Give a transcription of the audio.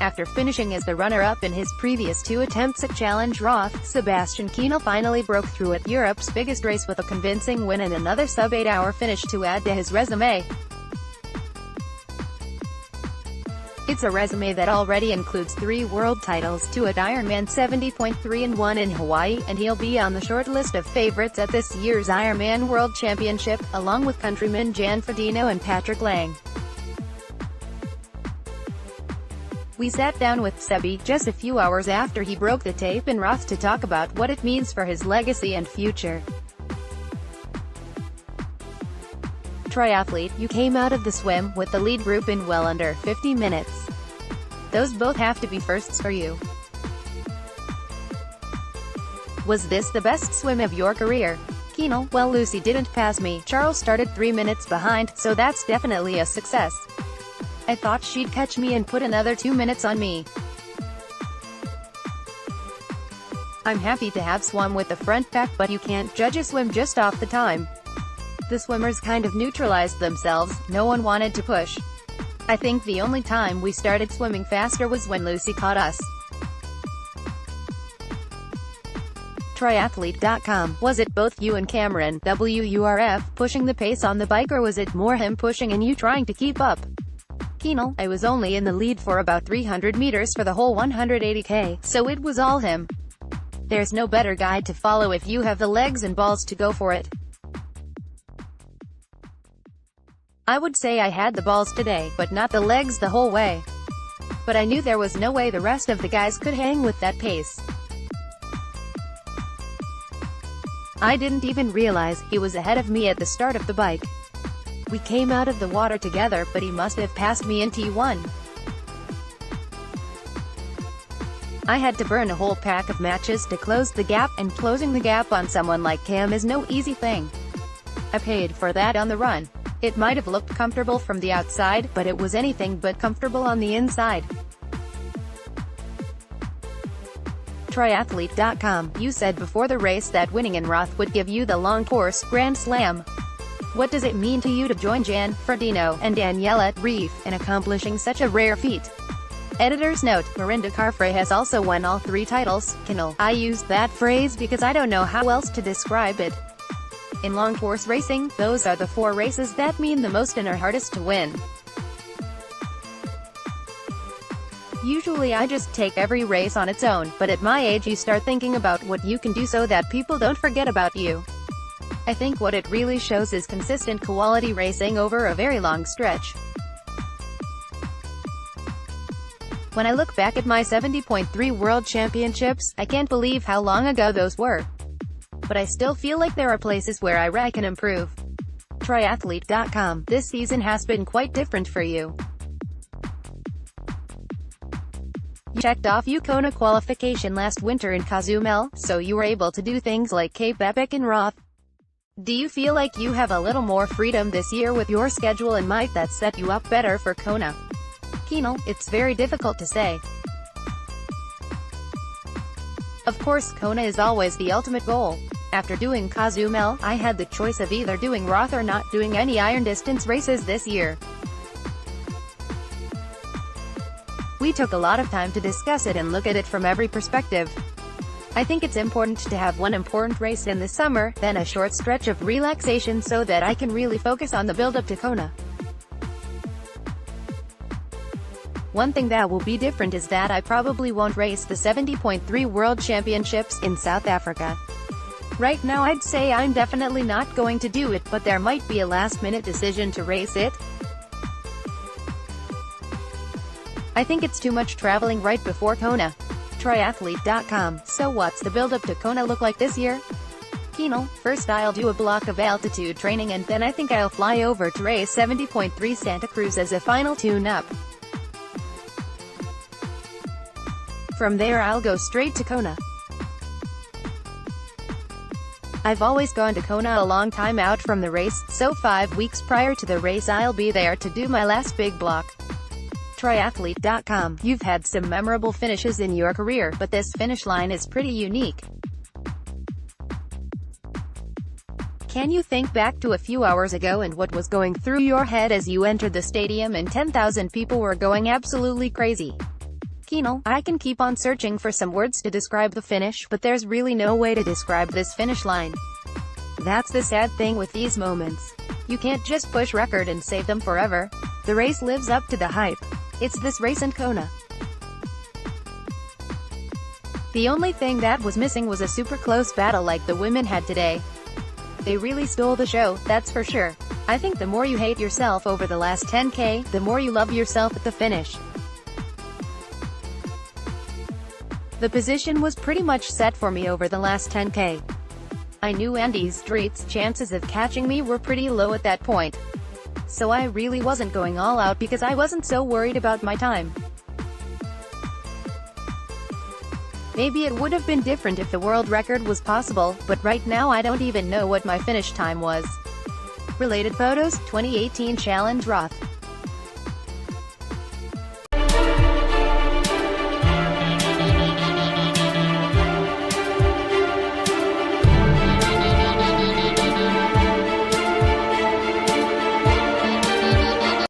After finishing as the runner-up in his previous 2 attempts at Challenge Roth, Sebastian Kienle finally broke through at Europe's biggest race with a convincing win and another sub-8-hour finish to add to his resume. It's a resume that already includes 3 world titles, 2 at Ironman 70.3 and 1 in Hawaii, and he'll be on the short list of favorites at this year's Ironman World Championship, along with countrymen Frodeno and Lange. We sat down with Sebi just a few hours after he broke the tape in Roth to talk about what it means for his legacy and future. Triathlete, you came out of the swim with the lead group in well under 50 minutes. Those both have to be firsts for you. Was this the best swim of your career? Kienle, well, Lucy didn't pass me. Charles started 3 minutes behind, so that's definitely a success. I thought she'd catch me and put another 2 minutes on me. I'm happy to have swum with the front pack, but you can't judge a swim just off the time. The swimmers kind of neutralized themselves, no one wanted to push. I think the only time we started swimming faster was when Lucy caught us. Triathlete.com, was it both you and Cameron, WURF, pushing the pace on the bike, or was it more him pushing and you trying to keep up? Kienle, I was only in the lead for about 300 meters for the whole 180k, so it was all him. There's no better guide to follow if you have the legs and balls to go for it. I would say I had the balls today, but not the legs the whole way. But I knew there was no way the rest of the guys could hang with that pace. I didn't even realize he was ahead of me at the start of the bike. We came out of the water together, but he must have passed me in T1. I had to burn a whole pack of matches to close the gap, and closing the gap on someone like Cam is no easy thing. I paid for that on the run. It might have looked comfortable from the outside, but it was anything but comfortable on the inside. Triathlete.com, you said before the race that winning in Roth would give you the long course Grand Slam. What does it mean to you to join Jan, Frodeno, and Daniela Reef in accomplishing such a rare feat? Editor's note, Mirinda Carfrae has also won all 3 titles. Kienle, I used that phrase because I don't know how else to describe it. In long course racing, those are the 4 races that mean the most and are hardest to win. Usually I just take every race on its own, but at my age you start thinking about what you can do so that people don't forget about you. I think what it really shows is consistent quality racing over a very long stretch. When I look back at my 70.3 World Championships, I can't believe how long ago those were. But I still feel like there are places where I can improve. Triathlete.com, this season has been quite different for you. You checked off Kona qualification last winter in Cozumel, so you were able to do things like Cape Epic and Roth. Do you feel like you have a little more freedom this year with your schedule, and might that set you up better for Kona? Kienle, it's very difficult to say. Of course, Kona is always the ultimate goal. After doing Cozumel, I had the choice of either doing Roth or not doing any iron distance races this year. We took a lot of time to discuss it and look at it from every perspective. I think it's important to have one important race in the summer, then a short stretch of relaxation so that I can really focus on the build-up to Kona. One thing that will be different is that I probably won't race the 70.3 World Championships in South Africa. Right now I'd say I'm definitely not going to do it, but there might be a last-minute decision to race it. I think it's too much traveling right before Kona. Triathlete.com, so what's the build-up to Kona look like this year? Kienle, first I'll do a block of altitude training and then I think I'll fly over to race 70.3 Santa Cruz as a final tune-up. From there I'll go straight to Kona. I've always gone to Kona a long time out from the race, so 5 weeks prior to the race I'll be there to do my last big block. Triathlete.com, you've had some memorable finishes in your career, but this finish line is pretty unique. Can you think back to a few hours ago and what was going through your head as you entered the stadium and 10,000 people were going absolutely crazy? Kienle. I can keep on searching for some words to describe the finish, but there's really no way to describe this finish line. That's the sad thing with these moments. You can't just push record and save them forever. The race lives up to the hype. It's this race in Kona. The only thing that was missing was a super close battle like the women had today. They really stole the show, that's for sure. I think the more you hate yourself over the last 10K, the more you love yourself at the finish. The position was pretty much set for me over the last 10K. I knew Andy Street's chances of catching me were pretty low at that point. So I really wasn't going all out because I wasn't so worried about my time. Maybe it would have been different if the world record was possible, but right now I don't even know what my finish time was. Related photos, 2018 Challenge Roth.